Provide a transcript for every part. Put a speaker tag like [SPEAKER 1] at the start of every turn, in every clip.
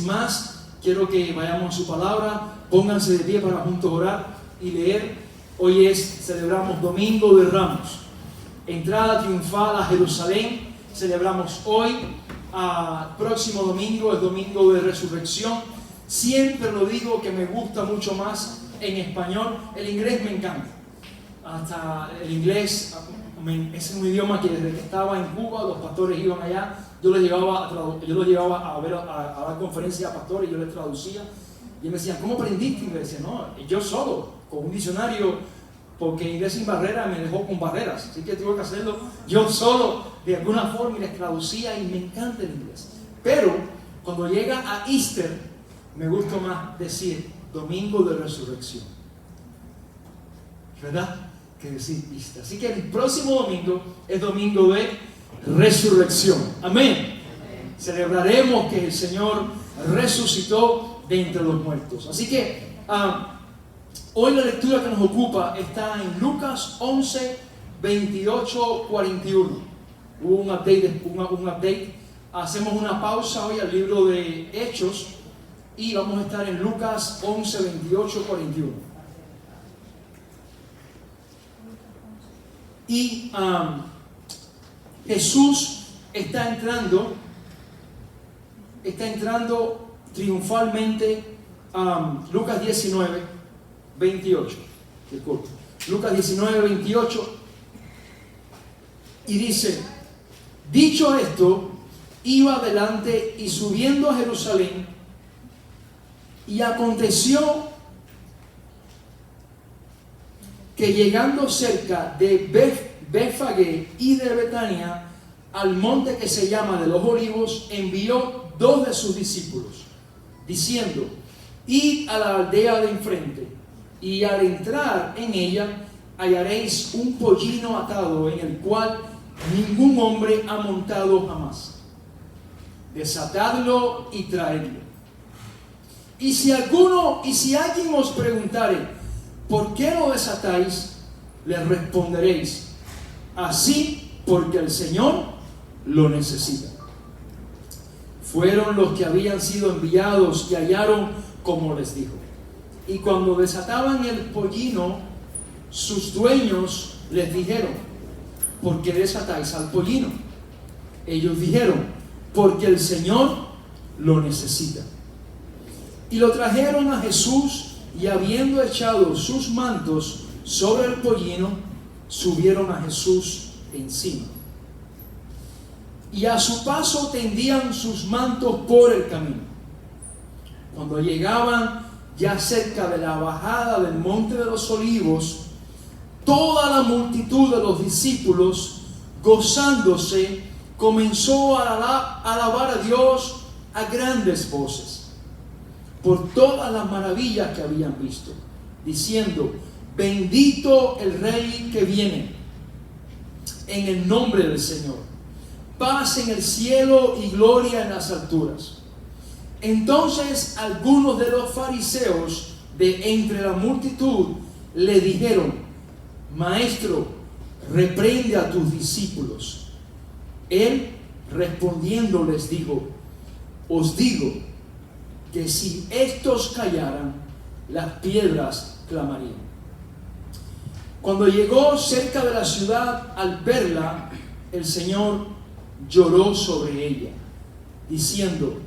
[SPEAKER 1] sin más, quiero que vayamos a su palabra. Pónganse de pie para juntos orar y leer. Hoy celebramos Domingo de Ramos, entrada triunfal a Jerusalén. Celebramos hoy. Próximo domingo es Domingo de Resurrección. Siempre lo digo que me gusta mucho más en español. El inglés me encanta. Hasta el inglés es un idioma que desde que estaba en Cuba los pastores iban allá. Yo los llevaba a dar conferencias a pastores y yo les traducía. Y me decían, ¿cómo aprendiste inglés? Y decía, no, yo solo, con un diccionario, porque Inglés sin Barreras me dejó con barreras. Así que tuve que hacerlo yo solo, de alguna forma, y les traducía, y me encanta el inglés. Pero cuando llega a Easter, me gusta más decir Domingo de Resurrección, ¿verdad? Que decir Easter. Así que el próximo domingo es Domingo de Resurrección. Amén. Celebraremos que el Señor resucitó de entre los muertos. Así que hoy la lectura que nos ocupa está en Lucas 11, 28, 41. Hubo un update. Hacemos una pausa hoy al libro de Hechos y vamos a estar en Lucas 11, 28, 41. Y Jesús está entrando triunfalmente. Lucas 19, 28. Disculpe. Lucas 19, 28. Y dice: dicho esto, iba adelante y subiendo a Jerusalén, y aconteció que llegando cerca de Betfagé y de Betania, al monte que se llama de los Olivos, envió 2 de sus discípulos, diciendo: id a la aldea de enfrente, y al entrar en ella hallaréis un pollino atado, en el cual ningún hombre ha montado jamás. Desatadlo y traedlo. Y si alguien os preguntare, ¿por qué lo desatáis?, les responderéis: así porque el Señor lo necesita. Fueron los que habían sido enviados y hallaron como les dijo. Y cuando desataban el pollino, sus dueños les dijeron: ¿por qué desatáis al pollino? Ellos dijeron: porque el Señor lo necesita. Y lo trajeron a Jesús, y habiendo echado sus mantos sobre el pollino, subieron a Jesús encima. Y a su paso tendían sus mantos por el camino. Cuando llegaban ya cerca de la bajada del monte de los Olivos, toda la multitud de los discípulos, gozándose, comenzó a alabar a Dios a grandes voces por todas las maravillas que habían visto, diciendo: bendito el Rey que viene en el nombre del Señor, paz en el cielo y gloria en las alturas. Entonces algunos de los fariseos de entre la multitud le dijeron: Maestro, reprende a tus discípulos. Él respondiendo les dijo: os digo que si estos callaran, las piedras clamarían. Cuando llegó cerca de la ciudad, al verla, el Señor lloró sobre ella, diciendo: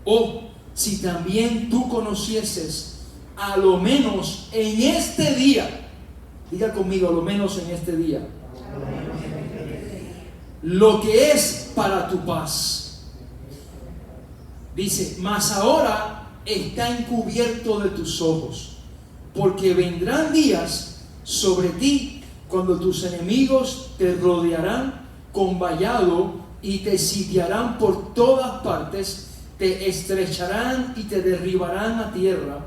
[SPEAKER 1] oh, si también tú conocieses, a lo menos en este día, diga conmigo, a lo menos en este día, lo que es para tu paz. Dice: mas ahora está encubierto de tus ojos, porque vendrán días sobre ti cuando tus enemigos te rodearán con vallado y te sitiarán por todas partes, te estrecharán y te derribarán a tierra,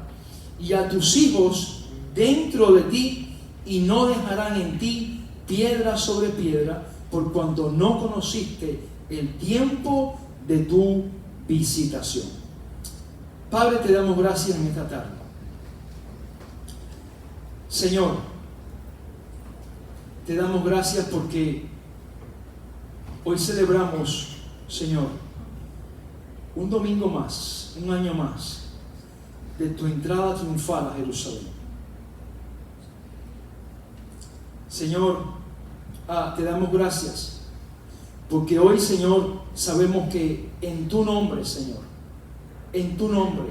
[SPEAKER 1] y a tus hijos dentro de ti, y no dejarán en ti piedra sobre piedra, por cuanto no conociste el tiempo de tu visitación. Padre, te damos gracias en esta tarde. Señor, te damos gracias porque hoy celebramos, Señor, un domingo más, un año más, de tu entrada triunfal a Jerusalén. Señor, te damos gracias, porque hoy, Señor, sabemos que en tu nombre, Señor, en tu nombre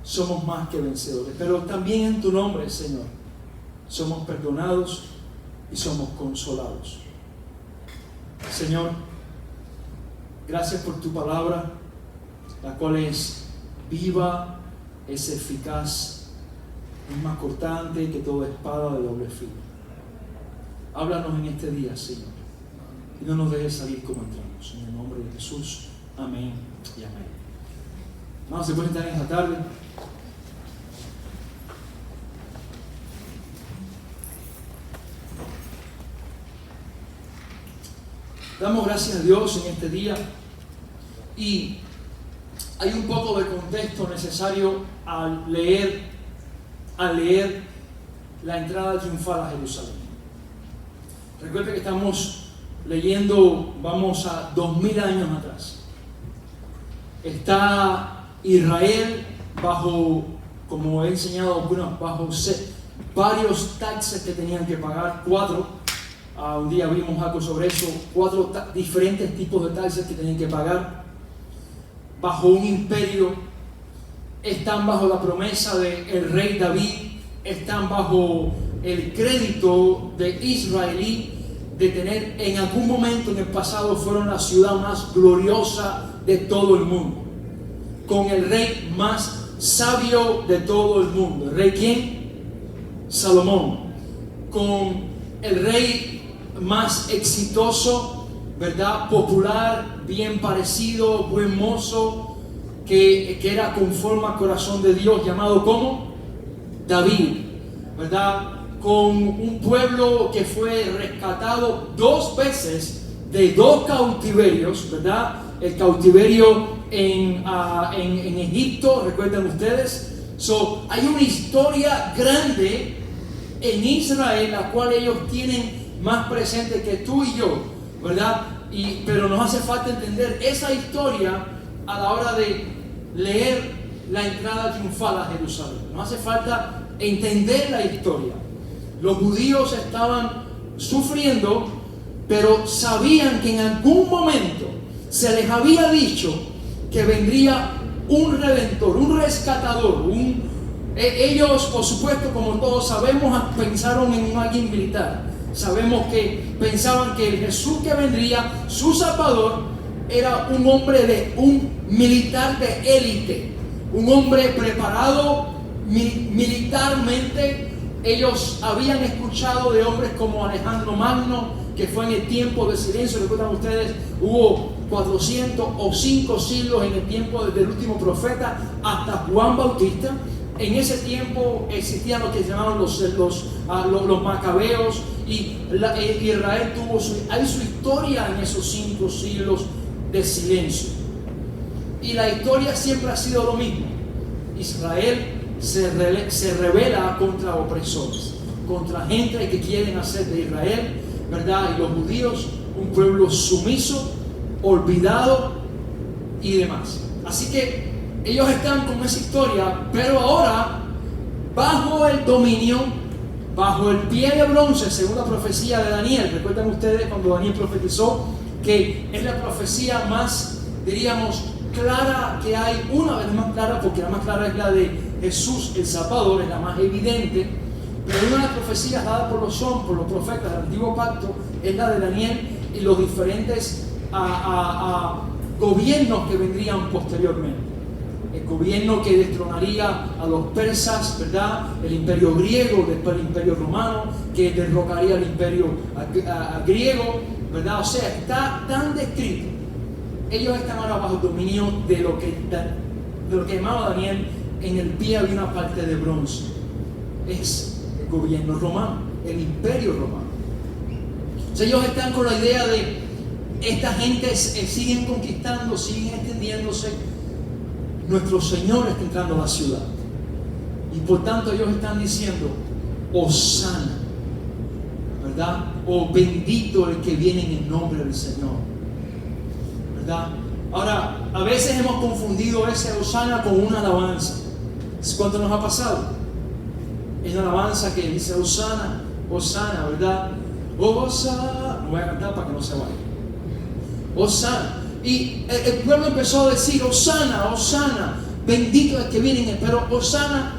[SPEAKER 1] somos más que vencedores, pero también en tu nombre, Señor, somos perdonados y somos consolados. Señor, gracias por tu palabra, la cual es viva, es eficaz, es más cortante que toda espada de doble filo. Háblanos en este día, Señor, y no nos dejes salir como entramos. En el nombre de Jesús, amén y amén. Vamos, se pueden estar en esta tarde. Damos gracias a Dios en este día, y hay un poco de contexto necesario al leer la entrada triunfal a Jerusalén. Recuerda que estamos leyendo, vamos a 2000 años atrás. Está Israel bajo, como he enseñado, bajo varios taxes que tenían que pagar, 4. Un día vimos algo sobre eso, 4 diferentes tipos de taxes que tenían que pagar. Bajo un imperio, están bajo la promesa del rey David, están bajo el crédito de israelí de tener, en algún momento en el pasado, fueron la ciudad más gloriosa de todo el mundo, con el rey más sabio de todo el mundo. ¿El rey quién? Salomón. Con el rey más exitoso, ¿verdad? Popular, bien parecido, buen mozo, que era conforme al corazón de Dios, llamado ¿cómo? David, ¿verdad? Con un pueblo que fue rescatado 2 veces de 2 cautiverios, ¿verdad? El cautiverio en Egipto, recuerdan ustedes. Hay una historia grande en Israel, la cual ellos tienen más presente que tú y yo, ¿verdad? Pero nos hace falta entender esa historia a la hora de leer la entrada triunfal a Jerusalén. Nos hace falta entender la historia. Los judíos estaban sufriendo, pero sabían que en algún momento se les había dicho que vendría un redentor, un rescatador. Ellos, por supuesto, como todos sabemos, pensaron en alguien militar. Sabemos que pensaban que el Jesús que vendría, su Salvador, era un hombre un militar de élite, un hombre preparado militarmente. Ellos habían escuchado de hombres como Alejandro Magno, que fue en el tiempo de silencio. Recuerdan ustedes, hubo 405 siglos en el tiempo desde el último profeta hasta Juan Bautista. En ese tiempo existían lo que se llamaban los macabeos, y Israel tuvo su historia en esos 5 siglos de silencio. Y la historia siempre ha sido lo mismo. Israel se rebela contra opresores, contra gente que quieren hacer de Israel, ¿verdad? Y los judíos un pueblo sumiso, olvidado y demás. Así que ellos están con esa historia, pero ahora bajo el dominio, bajo el pie de bronce, según la profecía de Daniel. ¿Recuerdan ustedes cuando Daniel profetizó? Que es la profecía más, diríamos, clara que hay, una vez más clara, porque la más clara es la de Jesús el Salvador, es la más evidente, pero una de las profecías dadas por los profetas del Antiguo Pacto es la de Daniel y los diferentes gobiernos que vendrían posteriormente. El gobierno que destronaría a los persas, ¿verdad? El imperio griego, después el imperio romano, que derrocaría el imperio griego, ¿verdad? O sea, está tan descrito. Ellos están ahora bajo dominio de lo que llamaba Daniel, en el pie había una parte de bronce. Es el gobierno romano, el imperio romano. O sea, ellos están con la idea de esta gente siguen conquistando, siguen extendiéndose. Nuestro Señor está entrando a la ciudad. Y por tanto ellos están diciendo, Hosana, ¿verdad? O bendito el que viene en el nombre del Señor, ¿verdad? Ahora, a veces hemos confundido ese Hosana con una alabanza. ¿Cuánto nos ha pasado? Es una alabanza que dice Hosana, Hosana, ¿verdad? Hosana. No voy a cantar para que no se vaya. Hosana. Y el pueblo empezó a decir Hosana, Hosana, bendito el que viene. Pero Hosana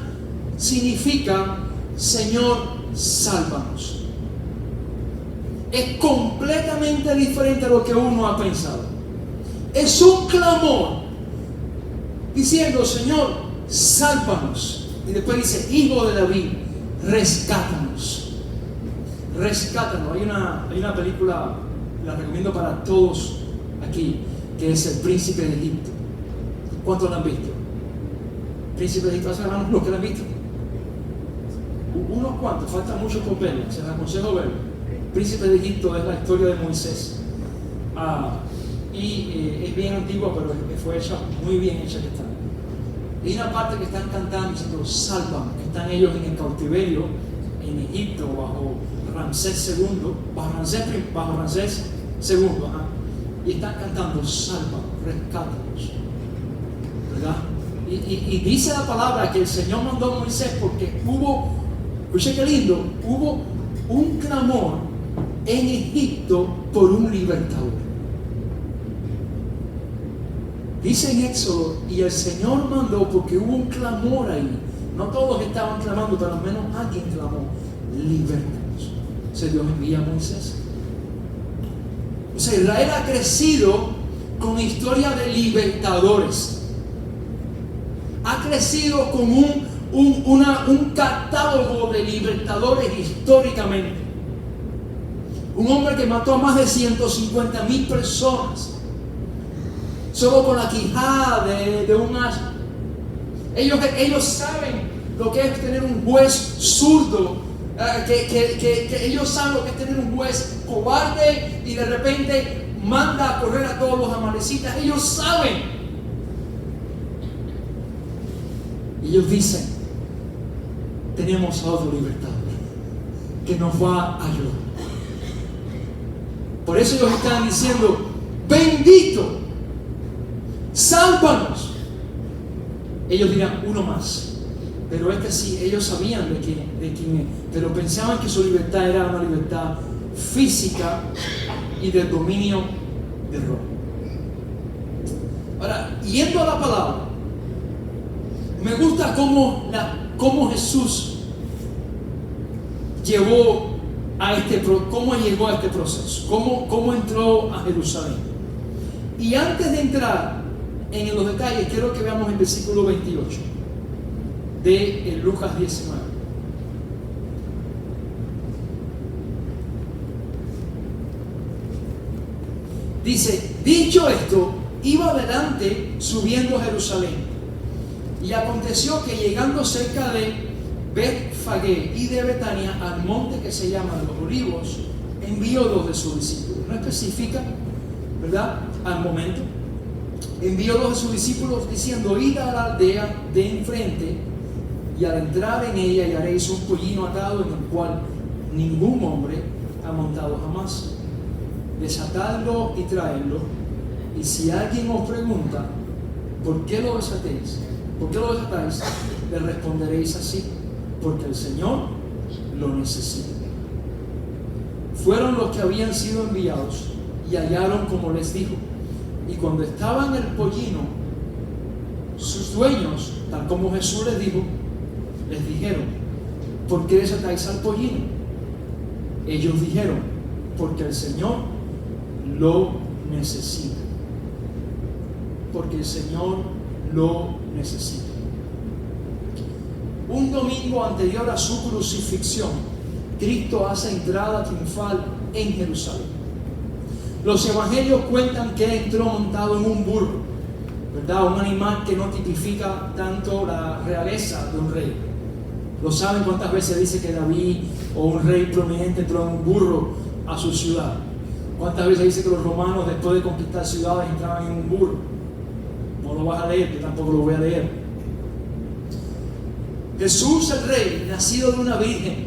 [SPEAKER 1] significa Señor, sálvanos. Es completamente diferente a lo que uno ha pensado. Es un clamor diciendo, Señor, sálvanos. Y después dice, Hijo de David, rescátanos. Rescátanos. Hay una película, la recomiendo para todos aquí, que es El Príncipe de Egipto. ¿Cuántos la han visto? Príncipe de Egipto, hermanos, los que la han visto. Unos cuantos, falta mucho por verla, se les aconsejo verlo. Príncipe de Egipto es la historia de Moisés. Es bien antigua, pero fue hecha, muy bien hecha que está. Hay una parte que están cantando diciendo, sálvame, que están ellos en el cautiverio en Egipto bajo Ramsés II, bajo Ramsés II, y están cantando, sálvame, rescátanos, ¿verdad? Y dice la palabra que el Señor mandó a Moisés porque escuché qué lindo, hubo un clamor en Egipto por un libertador. Dice en Éxodo, y el Señor mandó porque hubo un clamor ahí. No todos estaban clamando, pero al menos alguien clamó, libértanos. Entonces Dios envía a Moisés. O sea, Israel ha crecido con historia de libertadores. Ha crecido con un catálogo de libertadores históricamente. Un hombre que mató a más de 150,000 personas solo con la quijada de un asno. Ellos saben lo que es tener un juez zurdo, que ellos saben lo que es tener un juez cobarde y de repente manda a correr a todos los amalecitas. Ellos saben. Ellos dicen, tenemos a otro libertador que nos va a ayudar. Por eso ellos están diciendo, bendito, sálvanos. Ellos dirán, uno más. Pero sí, ellos sabían de quién es, pero pensaban que su libertad era una libertad física y del dominio de Roma. Ahora, yendo a la palabra, me gusta cómo Jesús llegó a este proceso, cómo entró a Jerusalén. Y antes de entrar en los detalles, quiero que veamos el versículo 28 de Lucas 19. Dice, dicho esto, iba adelante subiendo a Jerusalén. Y aconteció que llegando cerca de Betfagé y de Betania, al monte que se llama Los Olivos, envió 2 de sus discípulos. No especifica, ¿verdad? Al momento. Envió 2 de sus discípulos diciendo, id a la aldea de enfrente y al entrar en ella hallaréis un pollino atado en el cual ningún hombre ha montado jamás. Desatadlo y traedlo. Y si alguien os pregunta, ¿por qué lo desatáis? Le responderéis así, porque el Señor lo necesita. Fueron los que habían sido enviados y hallaron como les dijo. Y cuando estaban en el pollino, sus dueños, tal como Jesús les dijo, les dijeron, ¿por qué desatáis al pollino? Ellos dijeron, porque el Señor lo necesita. Porque el Señor lo necesita. Un domingo anterior a su crucifixión, Cristo hace entrada triunfal en Jerusalén. Los evangelios cuentan que entró montado en un burro, ¿verdad? Un animal que no tipifica tanto la realeza de un rey. ¿Lo saben cuántas veces dice que David o un rey prominente entró en un burro a su ciudad? ¿Cuántas veces dice que los romanos después de conquistar ciudades entraban en un burro? No lo vas a leer, yo tampoco lo voy a leer. Jesús el rey, nacido de una virgen,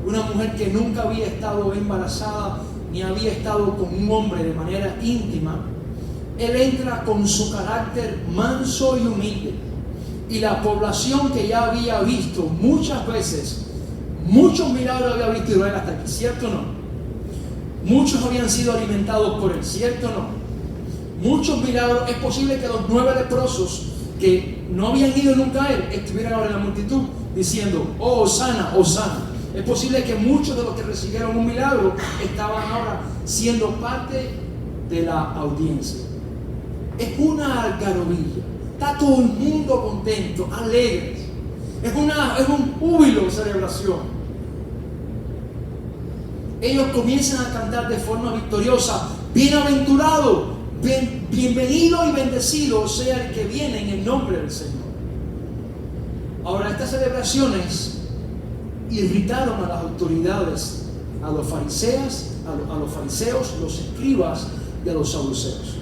[SPEAKER 1] una mujer que nunca había estado embarazada ni había estado con un hombre de manera íntima, Él entra con su carácter manso y humilde. Y la población que ya había visto muchas veces, muchos milagros había visto Israel hasta aquí, ¿cierto o no? Muchos habían sido alimentados por él, ¿cierto o no? Muchos milagros. Es posible que los 9 leprosos que no habían ido nunca a él estuvieran ahora en la multitud diciendo: oh, Hosana, Hosana. Es posible que muchos de los que recibieron un milagro estaban ahora siendo parte de la audiencia. Es una algarabía. Está todo el mundo contento, alegres. Es un júbilo de celebración. Ellos comienzan a cantar de forma victoriosa: bienaventurado, bienvenido y bendecido sea el que viene en el nombre del Señor. Ahora, estas celebraciones irritaron a las autoridades, a los fariseos, los escribas y a los saduceos.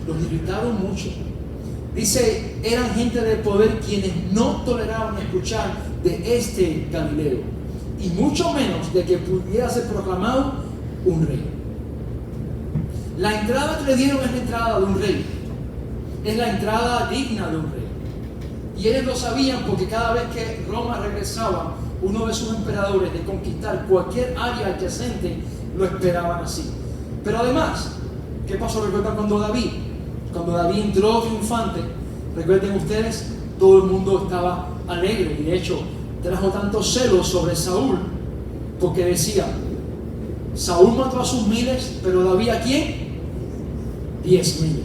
[SPEAKER 1] Los irritaron mucho. Dice, eran gente de poder quienes no toleraban escuchar de este Galileo, y mucho menos de que pudiera ser proclamado un rey. La entrada que le dieron es la entrada de un rey, es la entrada digna de un rey. Y ellos lo sabían porque cada vez que Roma regresaba uno de sus emperadores de conquistar cualquier área adyacente, lo esperaban así. Pero además, ¿qué pasó? ¿Recuerdan cuando David entró triunfante? Recuerden ustedes, todo el mundo estaba alegre, y de hecho trajo tantos celos sobre Saúl, porque decía: Saúl mató a sus miles, pero David ¿a quién? 10,000.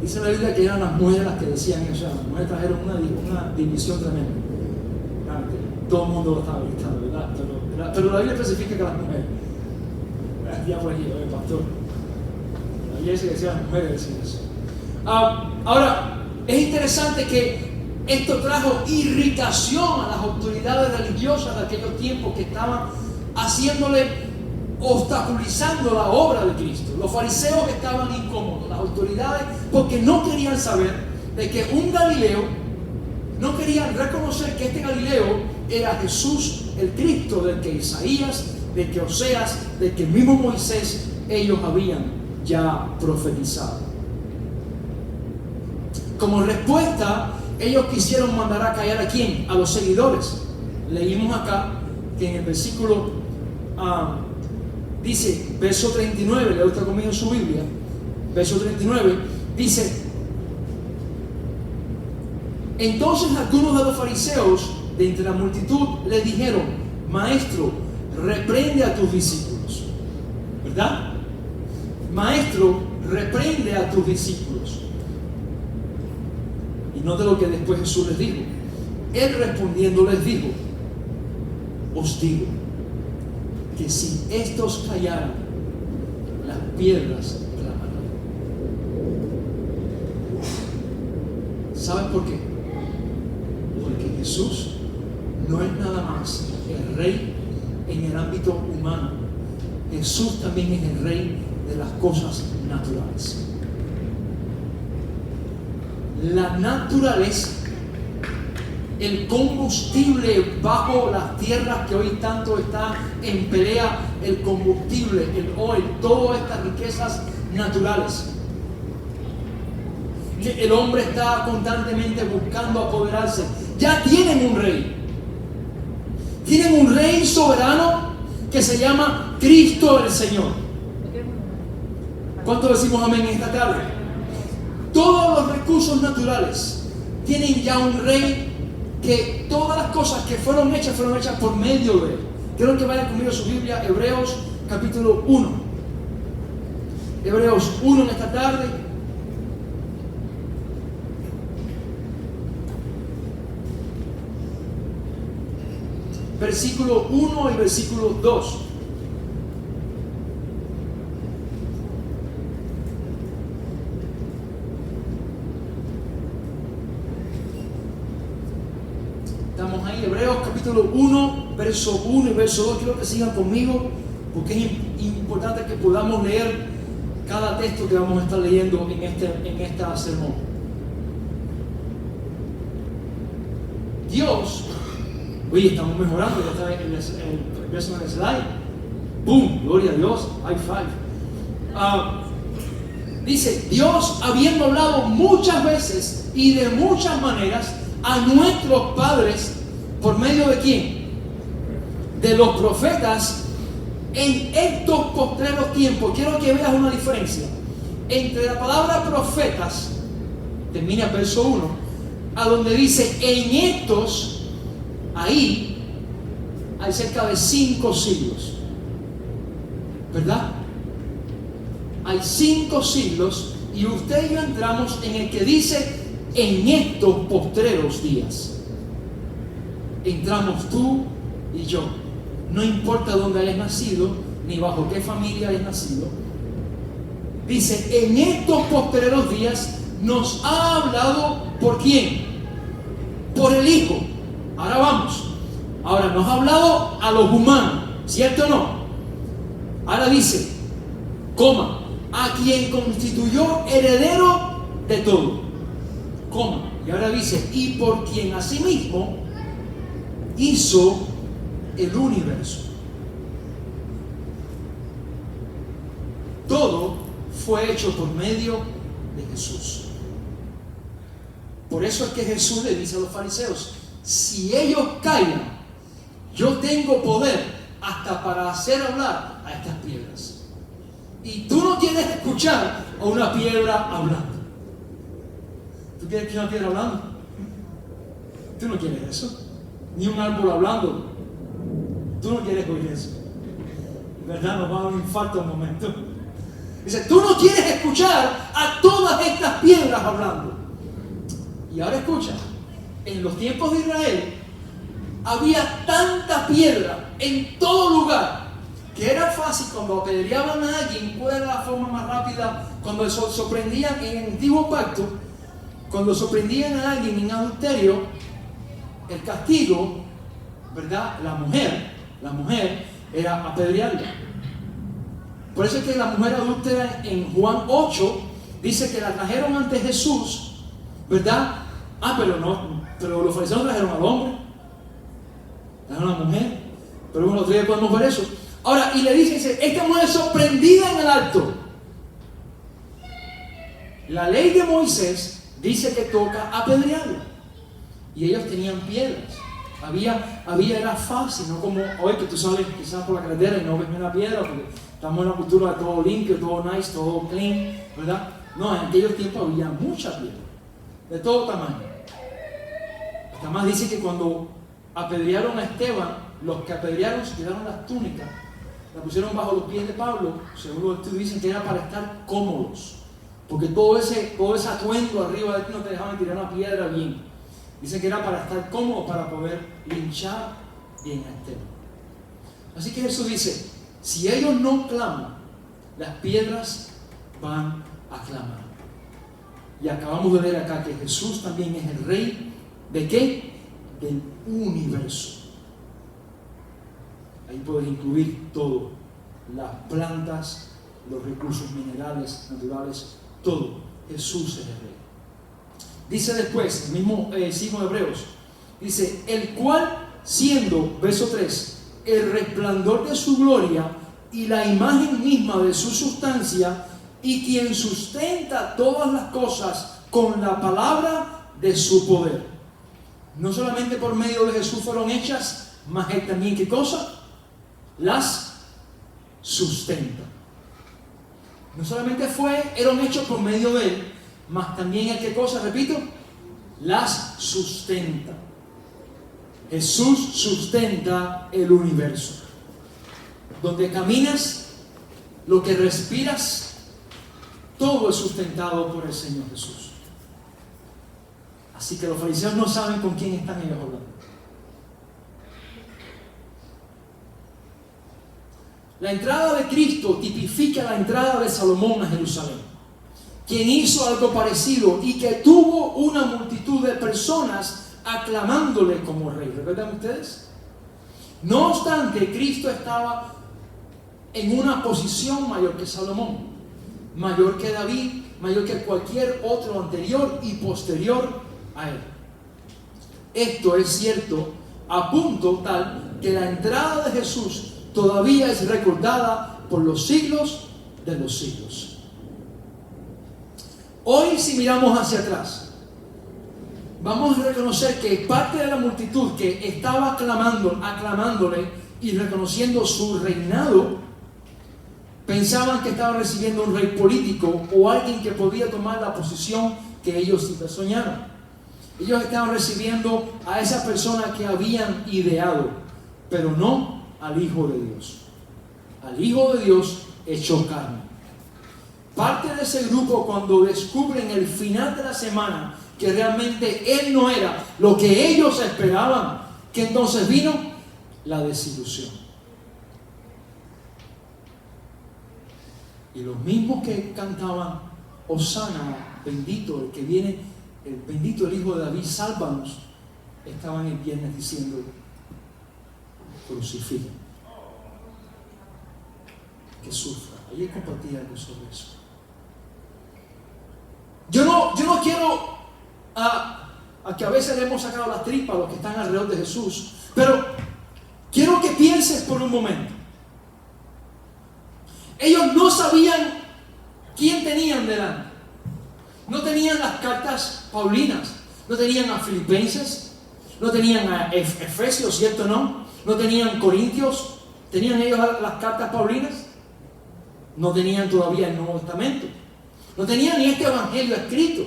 [SPEAKER 1] Dice la Biblia que eran las mujeres las que decían eso. Las mujeres trajeron una división tremenda. Todo el mundo lo estaba gritando, ¿verdad? Pero la Biblia especifica que las mujeres. Ya por aquí, pastor. La iglesia decía las mujeres decían eso. Ahora, es interesante que esto trajo irritación a las autoridades religiosas de aquellos tiempos que estaban obstaculizando la obra de Cristo. Los fariseos estaban incómodos, las autoridades, porque no querían saber de que un Galileo, no querían reconocer que este Galileo era Jesús, el Cristo, del que Isaías, del que Oseas, del que mismo Moisés, ellos habían ya profetizado. Como respuesta, ellos quisieron mandar a callar ¿a quién? A los seguidores. Leímos acá que en el versículo dice, verso 39, lea usted conmigo en su Biblia, verso 39, dice: entonces algunos de los fariseos de entre la multitud le dijeron: maestro, reprende a tus discípulos. ¿Verdad? Maestro, reprende a tus discípulos. Y note lo que después Jesús les dijo. Él respondiendo les dijo: os digo que si estos callaran, las piedras clamarán. ¿Saben por qué? Porque Jesús no es nada más el rey en el ámbito humano. Jesús también es el rey de las cosas naturales. La naturaleza, el combustible bajo las tierras que hoy tanto está en pelea, el combustible, el oil, todas estas riquezas naturales que el hombre está constantemente buscando apoderarse, ya tienen un rey. Tienen un rey soberano que se llama Cristo el Señor. ¿Cuánto decimos amén en esta tarde? Todos los recursos naturales tienen ya un rey, que todas las cosas que fueron hechas por medio de él. Quiero que vayan conmigo a su Biblia, Hebreos capítulo 1. Hebreos 1 en esta tarde. Versículo 1 y versículo 2. Estamos ahí, Hebreos capítulo 1, verso 1 y verso 2. Quiero que sigan conmigo, porque es importante que podamos leer cada texto que vamos a estar leyendo en esta sermón. Dios, oye, estamos mejorando, ya está el verso en el slide. ¡Boom! Gloria a Dios, high five. Dice, Dios habiendo hablado muchas veces y de muchas maneras a nuestros padres, ¿por medio de quién? De los profetas, en estos postreros tiempos. Quiero que veas una diferencia entre la palabra profetas, termina el verso 1, a donde dice en estos, ahí hay cerca de 5 siglos, ¿verdad? Hay 5 siglos, y usted y yo entramos en el que dice en estos postreros días. Entramos tú y yo. No importa dónde hayas nacido, ni bajo qué familia hayas nacido. Dice, en estos postreros días nos ha hablado, ¿por quién? Por el Hijo. Ahora vamos. Ahora nos ha hablado a los humanos, ¿cierto o no? Ahora dice, coma, a quien constituyó heredero de todo, coma. Y ahora dice, y por quien asimismo hizo el universo. Todo fue hecho por medio de Jesús. Por eso es que Jesús le dice a los fariseos, si ellos callan, yo tengo poder hasta para hacer hablar a estas piedras. Y tú no quieres escuchar a una piedra hablando. ¿Tú quieres que una piedra hablando? Tú no quieres eso. Ni un árbol hablando. Tú no quieres oír eso. ¿Verdad? Nos va a dar un infarto un momento. Dice, tú no quieres escuchar a todas estas piedras hablando. Y ahora escucha, en los tiempos de Israel había tanta piedra en todo lugar que era fácil cuando apedreaban a alguien. ¿Cuál era la forma más rápida? Cuando sorprendían en el antiguo pacto, cuando sorprendían a alguien en adulterio, el castigo, ¿verdad? La mujer era apedrearla. Por eso es que la mujer adúltera en Juan 8 dice que la trajeron ante Jesús, ¿verdad? Pero los fariseos trajeron al hombre, trajeron a la mujer, pero bueno, otro día podemos ver eso. Ahora, y le dice, esta mujer sorprendida en el acto. La ley de Moisés dice que toca apedrearla, y ellos tenían piedras. Era fácil, no como hoy que tú sales quizás por la carretera y no ves ni una piedra, porque estamos en una cultura de todo limpio, todo nice, todo clean, ¿verdad? No, en aquellos tiempos había mucha piedra, de todo tamaño. Además dice que cuando apedrearon a Esteban, los que apedrearon se quitaron las túnicas, la pusieron bajo los pies de Pablo, según los estudios dicen que era para estar cómodos, porque todo ese atuendo arriba de ti no te dejaban tirar una piedra bien. Dicen que era para estar cómodo, para poder linchar bien a Esteban. Así que Jesús dice, si ellos no claman, las piedras van a clamar. Y acabamos de ver acá que Jesús también es el rey ¿de qué? Del universo. Ahí puedes incluir todo, las plantas, los recursos minerales, naturales, todo. Jesús es el rey. Dice después, el mismo signo de Hebreos, dice, el cual siendo, verso 3, el resplandor de su gloria y la imagen misma de su sustancia, y quien sustenta todas las cosas con la palabra de su poder. No solamente por medio de Jesús fueron hechas, mas él también, ¿qué cosa? Las sustenta. No solamente eran hechos por medio de él, mas también el, ¿qué cosa? Repito, las sustenta. Jesús sustenta el universo. Donde caminas, lo que respiras, todo es sustentado por el Señor Jesús. Así que los fariseos no saben con quién están ellos hablando. La entrada de Cristo tipifica la entrada de Salomón a Jerusalén, quien hizo algo parecido y que tuvo una multitud de personas aclamándole como rey. ¿Recuerdan ustedes? No obstante, Cristo estaba en una posición mayor que Salomón, mayor que David, mayor que cualquier otro anterior y posterior a él. Esto es cierto a punto tal que la entrada de Jesús todavía es recordada por los siglos de los siglos. Hoy, si miramos hacia atrás, vamos a reconocer que parte de la multitud que estaba aclamándole y reconociendo su reinado, pensaban que estaban recibiendo un rey político o alguien que podía tomar la posición que ellos siempre soñaron. Ellos estaban recibiendo a esa persona que habían ideado, pero no al Hijo de Dios. Al Hijo de Dios hecho carne. Parte de ese grupo, cuando descubren el final de la semana que realmente Él no era lo que ellos esperaban, que entonces vino la desilusión. Y los mismos que cantaban Hosana, bendito el que viene, el bendito el Hijo de David, sálvanos, estaban el viernes diciendo, crucifiquen, que sufra. Ayer compartí algo sobre eso. Yo no quiero a que a veces le hemos sacado las tripas a los que están alrededor de Jesús, pero quiero que pienses por un momento. Ellos no sabían quién tenían delante. No tenían las cartas paulinas, no tenían a Filipenses, no tenían a Efesios, ¿cierto? No tenían Corintios. ¿Tenían ellos las cartas paulinas? No tenían todavía el Nuevo Testamento. No tenían ni este evangelio escrito.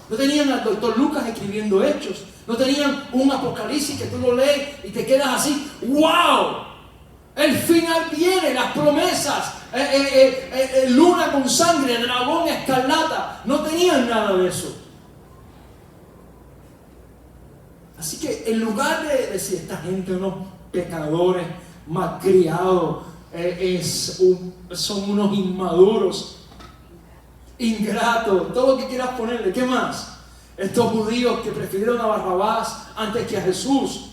[SPEAKER 1] No tenían al doctor Lucas escribiendo Hechos. No tenían un Apocalipsis que tú lo lees y te quedas así. ¡Wow! El final viene, las promesas, luna con sangre, dragón escarlata. No tenían nada de eso. Así que en lugar de decir esta gente, unos pecadores, malcriados, son unos inmaduros, ingratos, todo lo que quieras ponerle, ¿qué más? Estos judíos que prefirieron a Barrabás antes que a Jesús.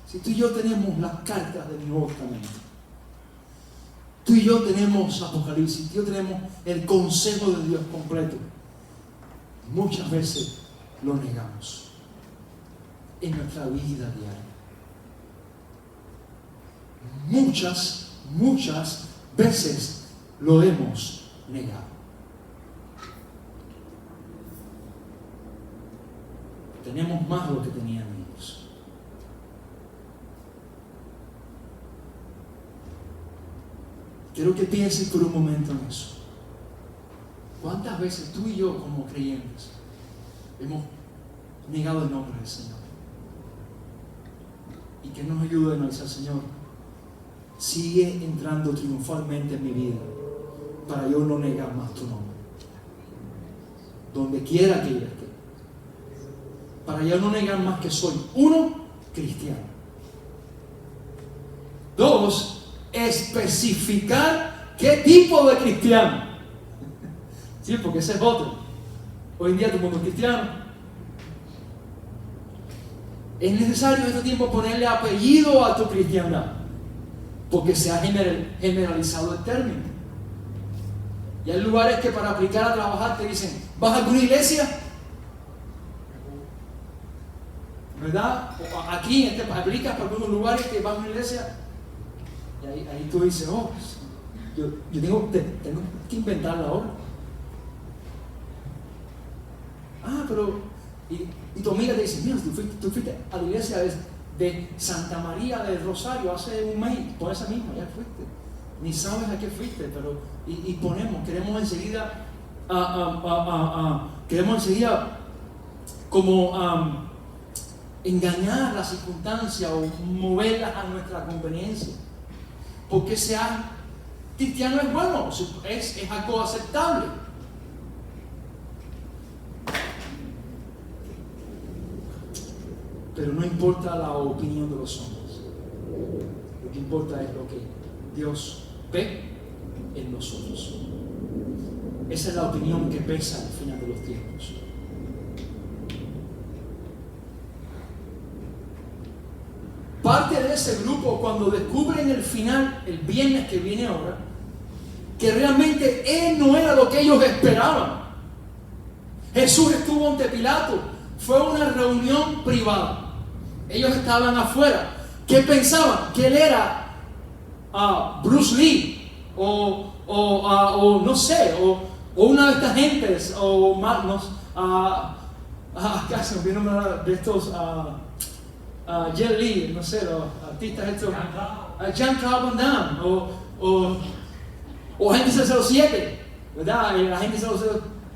[SPEAKER 1] Si tú y yo tenemos las cartas del Nuevo Testamento, tú y yo tenemos Apocalipsis, tú y yo tenemos el consejo de Dios completo, muchas veces lo negamos en nuestra vida diaria. Muchas veces lo hemos negado. Tenemos más de lo que tenían ellos. Quiero que pienses por un momento en eso. ¿Cuántas veces tú y yo como creyentes hemos negado el nombre del Señor? Y que nos ayude a decir, Señor, sigue entrando triunfalmente en mi vida para yo no negar más tu nombre. Donde quiera que yo esté. Para yo no negar más que soy, uno, cristiano. Dos, especificar qué tipo de cristiano. Sí, porque ese es otro. Hoy en día todo el mundo es cristiano. Es necesario en este tiempo ponerle apellido a tu cristiandad, porque se ha generalizado el término. Y hay lugares que para aplicar a trabajar te dicen, ¿vas a alguna iglesia? ¿Verdad? O aquí aplicas para algunos lugares que vas a una iglesia. Y ahí tú dices, oh, yo tengo que inventarla ahora. Pero y tu amiga te dice, mira, tú fuiste a la iglesia de Santa María del Rosario hace un mes, por esa misma, ya fuiste. Ni sabes a qué fuiste, pero queremos enseguida como engañar las circunstancias o moverlas a nuestra conveniencia. Porque ser cristiano es bueno, es algo aceptable. Pero no importa la opinión de los hombres. Lo que importa es lo que Dios ve en nosotros. Esa es la opinión que pesa al final de los tiempos. Parte de ese grupo, cuando descubren el final, el viernes que viene ahora, que realmente Él no era lo que ellos esperaban. Jesús estuvo ante Pilato. Fue una reunión privada. Ellos estaban afuera. ¿Qué pensaban? Que Él era Bruce Lee o o no sé, o una de estas gentes, o más, casi me vino de estos, Jet Li, no sé, los artistas estos, Jean-Claude Van Damme, o Agente 007, ¿verdad? La Agente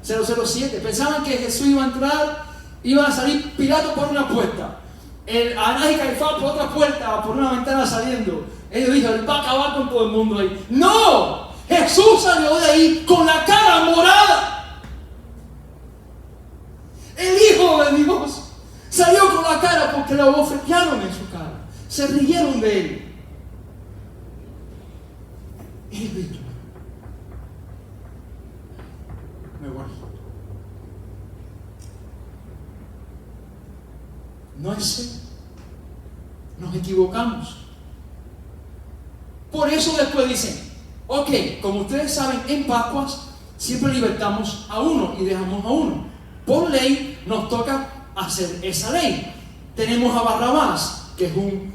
[SPEAKER 1] 007, pensaban que Jesús iba a entrar, iba a salir Pilato por una puerta, Anás y Caifás por otra puerta, por una ventana saliendo. Ellos dijeron, él va a acabar con todo el mundo ahí. ¡No! Jesús salió de ahí con la cara morada. El Hijo de Dios salió con la cara porque lo bofetearon en su cara. Se rieron de él. Y él dijo, me voy. No es él. Nos equivocamos. Por eso después dicen, ok, como ustedes saben, en Pascuas siempre libertamos a uno y dejamos a uno. Por ley nos toca hacer esa ley. Tenemos a Barrabás, que es un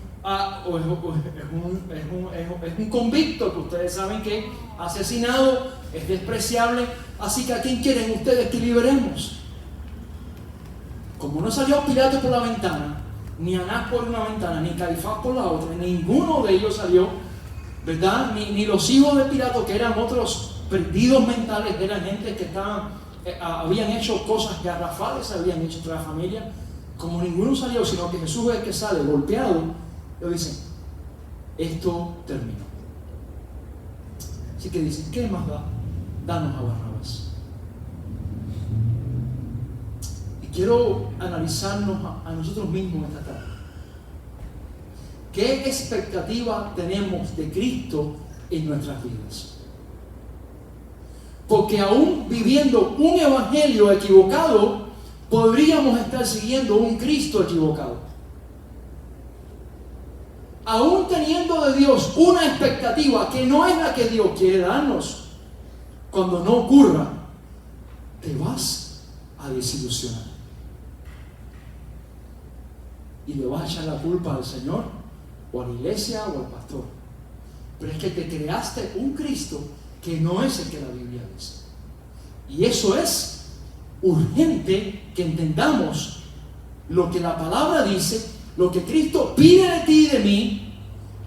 [SPEAKER 1] convicto que ustedes saben que asesinado, es despreciable. Así que ¿a quién quieren ustedes que liberemos? Como no salió Pilato por la ventana, ni Anás por una ventana, ni Caifás por la otra, ninguno de ellos salió, ¿verdad? Ni los hijos de Pilato, que eran otros perdidos mentales, eran gente que habían hecho cosas garrafales, habían hecho otra familia. Como ninguno salió, sino que Jesús es el que sale golpeado, le dicen, esto terminó. Así que dicen, ¿qué más da? Danos a Barrabás. Y quiero analizarnos a nosotros mismos esta tarde. ¿Qué expectativa tenemos de Cristo en nuestras vidas? Porque aún viviendo un evangelio equivocado, podríamos estar siguiendo un Cristo equivocado. Aún teniendo de Dios una expectativa que no es la que Dios quiere darnos, cuando no ocurra, te vas a desilusionar. Y le vas a echar la culpa al Señor, o a la iglesia, o al pastor. Pero es que te creaste un Cristo que no es el que la Biblia dice. Y eso es urgente que entendamos lo que la palabra dice, lo que Cristo pide de ti y de mí,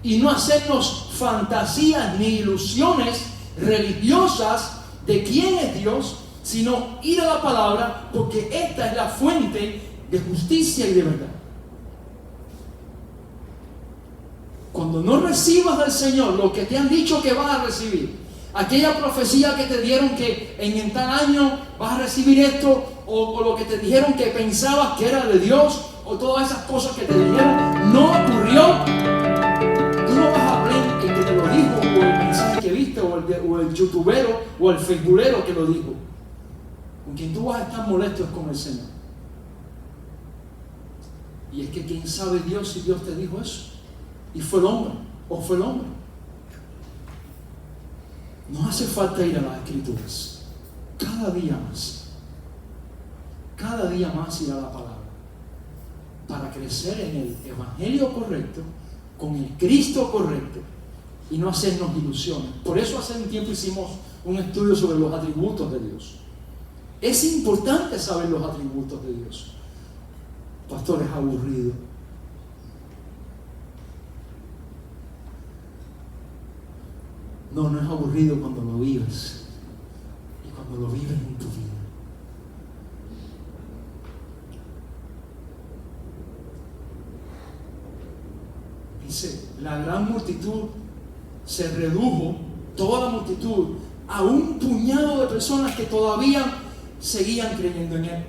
[SPEAKER 1] y no hacernos fantasías ni ilusiones religiosas de quién es Dios, sino ir a la palabra, porque esta es la fuente de justicia y de verdad. Cuando no recibas del Señor lo que te han dicho que vas a recibir, aquella profecía que te dieron que en tal año vas a recibir esto, o lo que te dijeron que pensabas que era de Dios, o todas esas cosas que te dijeron, no ocurrió. Tú no vas a hablar el que te lo dijo, o el mensaje que viste, o el youtubero, o el facebookero que lo dijo. Con quien tú vas a estar molesto es con el Señor. Y es que quién sabe Dios si Dios te dijo eso. Y fue el hombre, o fue el hombre. No hace falta ir a las Escrituras. Cada día más ir a la palabra, para crecer en el evangelio correcto, con el Cristo correcto, y no hacernos ilusiones. Por eso hace un tiempo hicimos un estudio sobre los atributos de Dios. Es importante saber los atributos de Dios. Pastor, es aburrido. No es aburrido cuando lo vives, y cuando lo vives en tu vida. Dice, la gran multitud se redujo, toda la multitud, a un puñado de personas que todavía seguían creyendo en Él.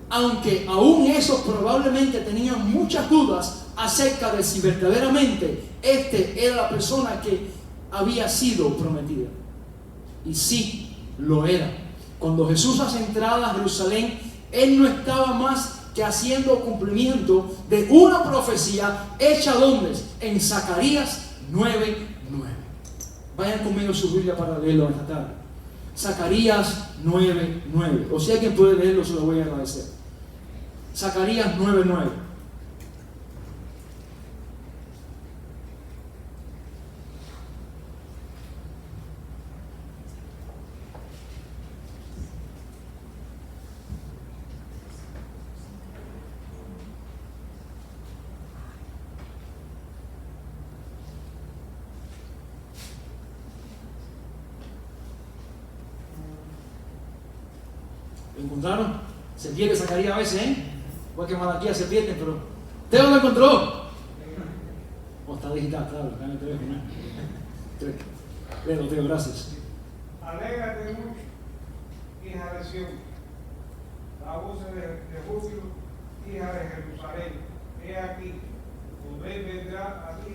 [SPEAKER 1] Aunque aún esos probablemente tenían muchas dudas acerca de si verdaderamente era la persona que había sido prometida. Y sí, lo era. Cuando Jesús hace entrada a Jerusalén, Él no estaba más que haciendo cumplimiento de una profecía hecha ¿dónde? En Zacarías 9:9. Vayan conmigo a su Biblia para leerlo esta tarde. Zacarías 9:9. O si alguien puede leerlo, se lo voy a agradecer. Zacarías 9:9. ¿Lo encontraron? Se pierde Zacarías a veces, ¿eh? Igual que Malaquías se pierde, pero Teo lo encontró. Oh, está digital, claro, acá en el teléfono. Léelo, Teo, gracias.
[SPEAKER 2] Alégrate mucho, hija de Sión, la voz de júbilo, hija de Jerusalén. He aquí, tu rey vendrá a ti,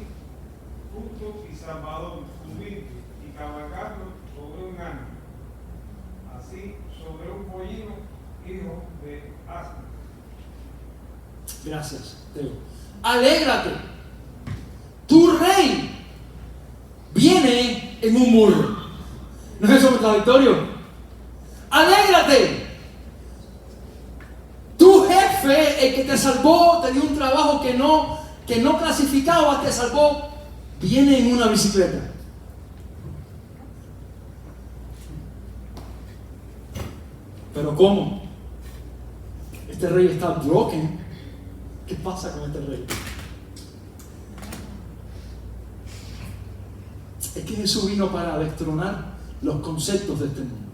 [SPEAKER 2] justo y salvador, humilde y cabalgando sobre un asno, así sobre un pollino, hijo de asno.
[SPEAKER 1] Gracias, Teo. Alégrate. Tu rey viene en un burro. ¿No es eso contradictorio? Alégrate. Tu jefe, el que te salvó, te dio un trabajo que no clasificaba, te salvó, viene en una bicicleta. Pero ¿cómo? Este rey está broken. ¿Qué pasa con este rey? Es que Jesús vino para destronar los conceptos de este mundo.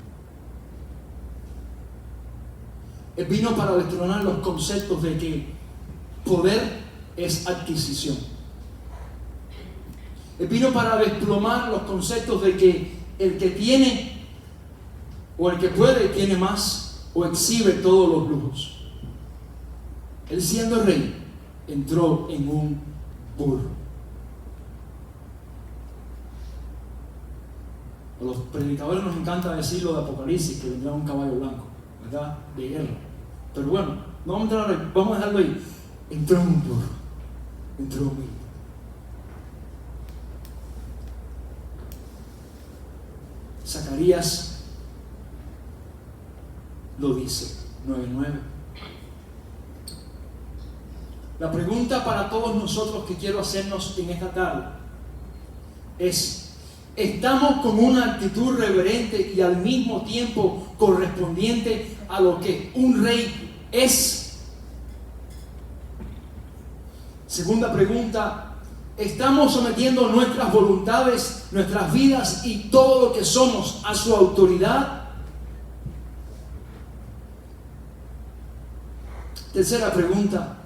[SPEAKER 1] Él vino para destronar los conceptos de que poder es adquisición. Él vino para desplomar los conceptos de que el que tiene o el que puede tiene más o exhibe todos los lujos. Él, siendo rey, entró en un burro. A los predicadores nos encanta decirlo de Apocalipsis, que vendrá un caballo blanco, ¿verdad? De guerra. Pero bueno, no vamos a entrar ahí, vamos a dejarlo ahí. Entró en un burro, entró humilde. Zacarías lo dice, 9:9. La pregunta para todos nosotros que quiero hacernos en esta tarde es: ¿estamos con una actitud reverente y al mismo tiempo correspondiente a lo que un rey es? Segunda pregunta: ¿estamos sometiendo nuestras voluntades, nuestras vidas y todo lo que somos a su autoridad? Tercera pregunta: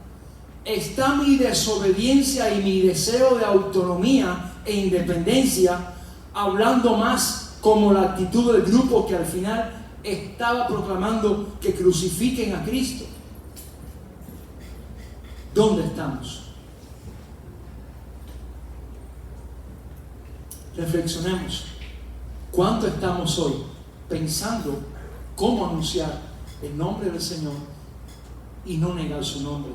[SPEAKER 1] ¿está mi desobediencia y mi deseo de autonomía e independencia hablando más como la actitud del grupo que al final estaba proclamando que crucifiquen a Cristo? ¿Dónde estamos? Reflexionemos. ¿Cuánto estamos hoy pensando cómo anunciar el nombre del Señor y no negar su nombre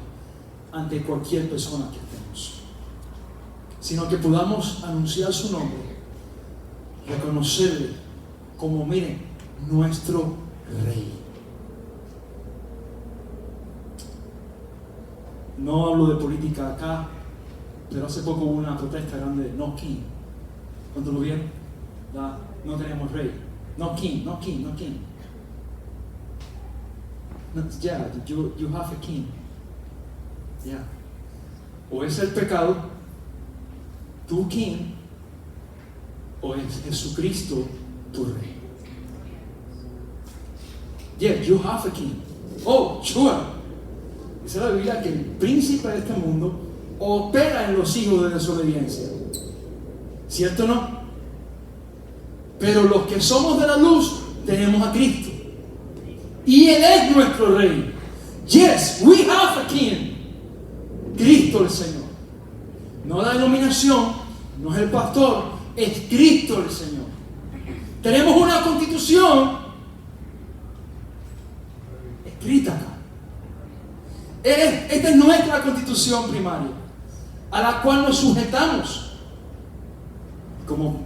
[SPEAKER 1] ante cualquier persona que estemos? Sino que podamos anunciar su nombre, reconocerle como, miren, nuestro Rey. No hablo de política acá, pero hace poco hubo una protesta grande de No King. ¿Cuánto lo vieron? No tenemos rey. No king, no king, no king. No, yeah, you have a king. Yeah. O es el pecado, tu king, o es Jesucristo, tu rey. Yeah, you have a king. Oh, sure. Dice la Biblia que el príncipe de este mundo opera en los hijos de desobediencia. ¿Cierto o no? Pero los que somos de la luz tenemos a Cristo. Y Él es nuestro Rey. Yes, we have a king. Cristo el Señor. No la denominación, no es el pastor, es Cristo el Señor. Tenemos una constitución escrita acá. Esta es nuestra constitución primaria, a la cual nos sujetamos. Como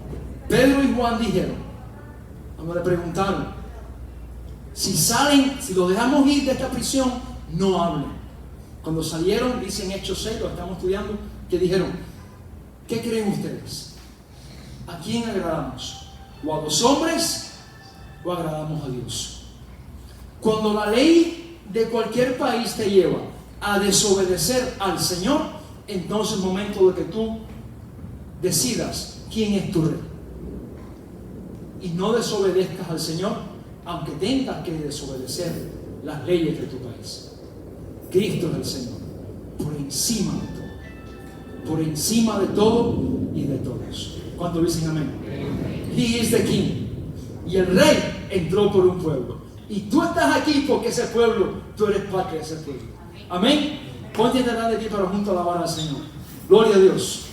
[SPEAKER 1] Pedro y Juan dijeron, cuando le preguntaron, si lo dejamos ir de esta prisión, no hablen. Cuando salieron, dicen Hechos 6, lo estamos estudiando, que dijeron, ¿qué creen ustedes? ¿A quién agradamos? ¿O a los hombres o agradamos a Dios? Cuando la ley de cualquier país te lleva a desobedecer al Señor, entonces es momento de que tú decidas quién es tu rey. Y no desobedezcas al Señor aunque tengas que desobedecer las leyes de tu país. Cristo es el Señor, por encima de todo, por encima de todo y de todos. ¿Cuántos dicen amén? He is the King. Y el rey entró por un pueblo. Y tú estás aquí porque ese pueblo, tú eres parte de ese pueblo. Amén. Ponte a tratar de ti para juntos alabar al Señor. Gloria a Dios.